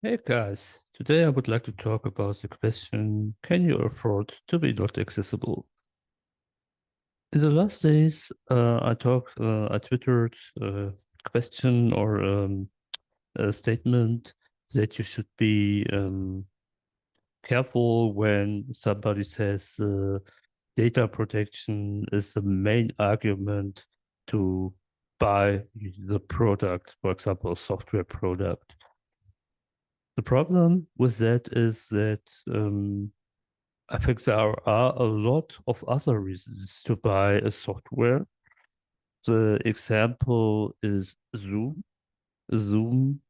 Hey guys, today I would like to talk about the question, can you afford to be not accessible? In the last days, I twittered a question or a statement that you should be careful when somebody says data protection is the main argument to buy the product, for example, a software product. The problem with that is that I think there are a lot of other reasons to buy a software. The example is Zoom. Zoom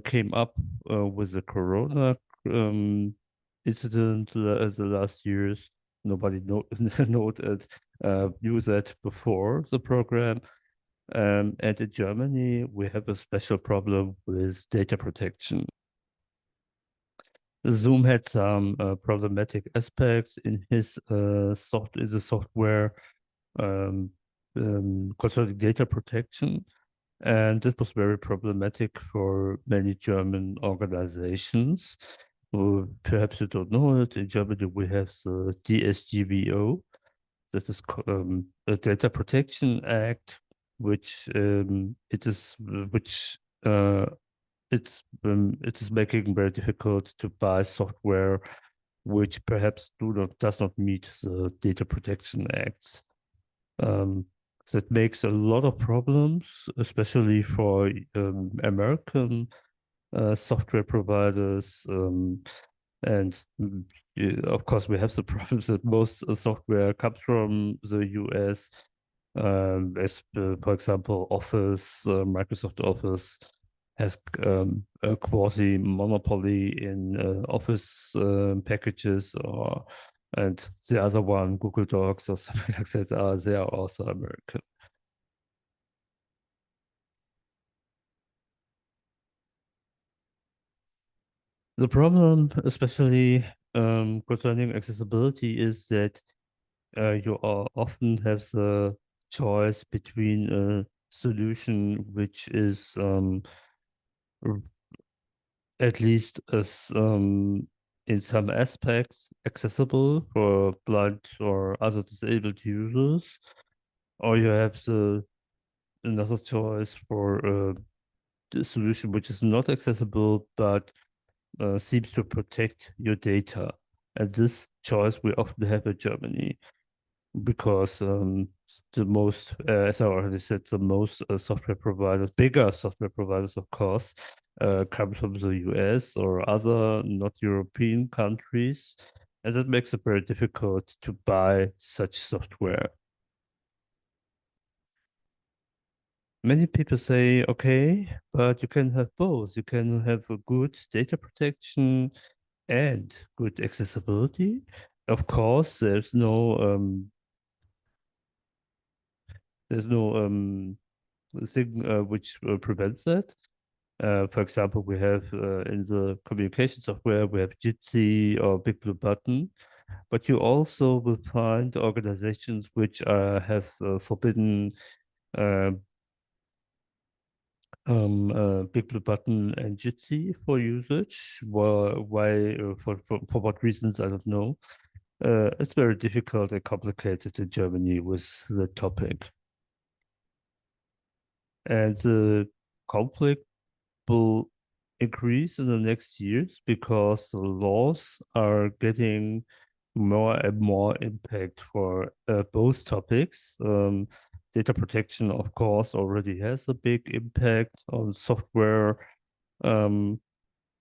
came up with the Corona um, incident the last years. Nobody noted knew that before the program. And in Germany, we have a special problem with data protection. Zoom had some problematic aspects in his in the software um, concerning data protection, and this was very problematic for many German organizations. Perhaps you don't know it. In Germany, we have the DSGVO, that is a Data Protection Act, which uh, it is making very difficult to buy software which perhaps does not meet the data protection acts. Um, that makes a lot of problems, especially for American software providers. And of course, we have the problems that most software comes from the US, as for example, Microsoft Office has a quasi monopoly in Office packages, or and the other one, Google Docs or something like that, they are also American. The problem, especially concerning accessibility, is that you often have the choice between a solution which is at least as in some aspects accessible for blind or other disabled users, or you have the another choice for the solution which is not accessible but seems to protect your data. And this choice we often have in Germany because as I already said, the most software providers, bigger software providers, of course, come from the US or other not European countries, and that makes it very difficult to buy such software. Many people say, okay, but you can have both. You can have a good data protection and good accessibility. Of course, there's no thing which prevents that. For example, we have in the communication software, we have Jitsi or Big Blue Button, but you also will find organizations which have forbidden uh, Big Blue Button and Jitsi for usage. Why, for what reasons, I don't know. It's very difficult and complicated in Germany with the topic. And the conflict will increase in the next years because the laws are getting more and more impact for both topics. Data protection, of course, already has a big impact on software um,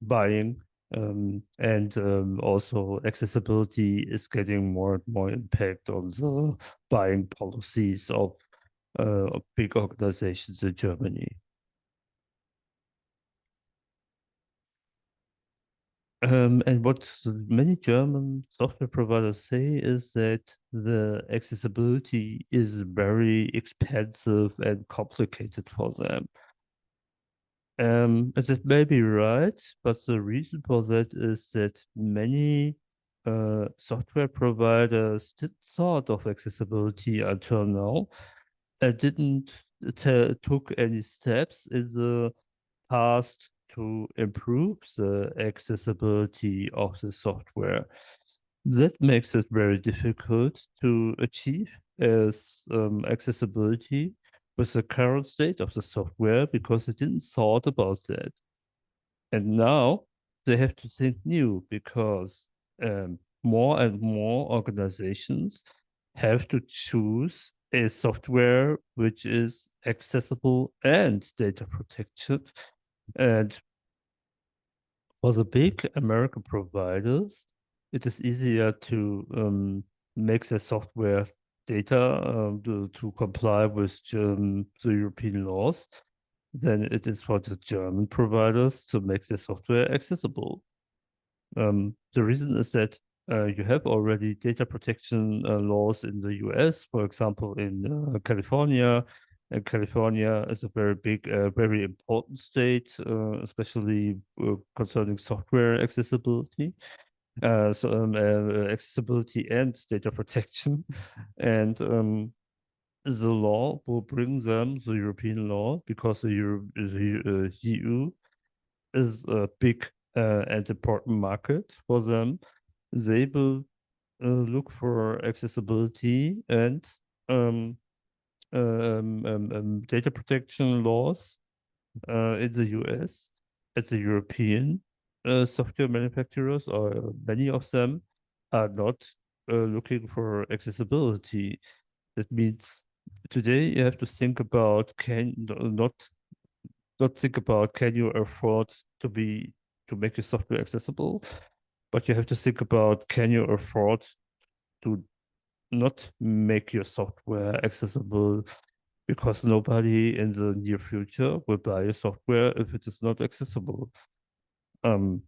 buying. And also accessibility is getting more and more impact on the buying policies of big organizations in Germany. And what many German software providers say is that the accessibility is very expensive and complicated for them. And that may be right, but the reason for that is that many software providers did thought of accessibility until now and didn't took any steps in the past to improve the accessibility of the software. That makes it very difficult to achieve as accessibility with the current state of the software because they didn't thought about that. And now they have to think new because more and more organizations have to choose a software which is accessible and data protected. And for the big American providers, it is easier to make their software data to comply with the European laws than it is for the German providers to make their software accessible. The reason is that you have already data protection laws in the US, for example, in California. And California is a very big, very important state, especially concerning software accessibility. Accessibility and data protection. And the law will bring them the European law because the EU is a big and important market for them. They will look for accessibility and um, data protection laws in the US as the European software manufacturers, or many of them, are not looking for accessibility. That means today you have to think about not think about can you afford to make your software accessible, but you have to think about can you afford to not make your software accessible because nobody in the near future will buy your software if it is not accessible. Um,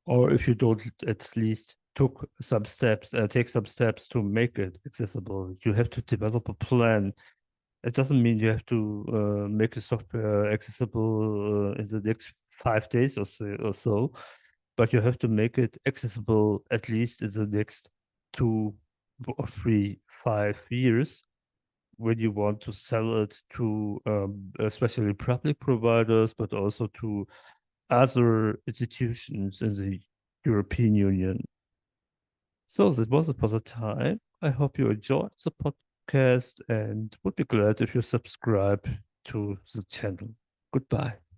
or if you don't at least take some steps to make it accessible. You have to develop a plan. It doesn't mean you have to make the software accessible in the next 5 days or so, but you have to make it accessible at least in the next 2 or 3, 5 years when you want to sell it to especially public providers, but also to other institutions in the European Union. So that was it for the time. I hope you enjoyed the podcast and would be glad if you subscribe to the channel. Goodbye.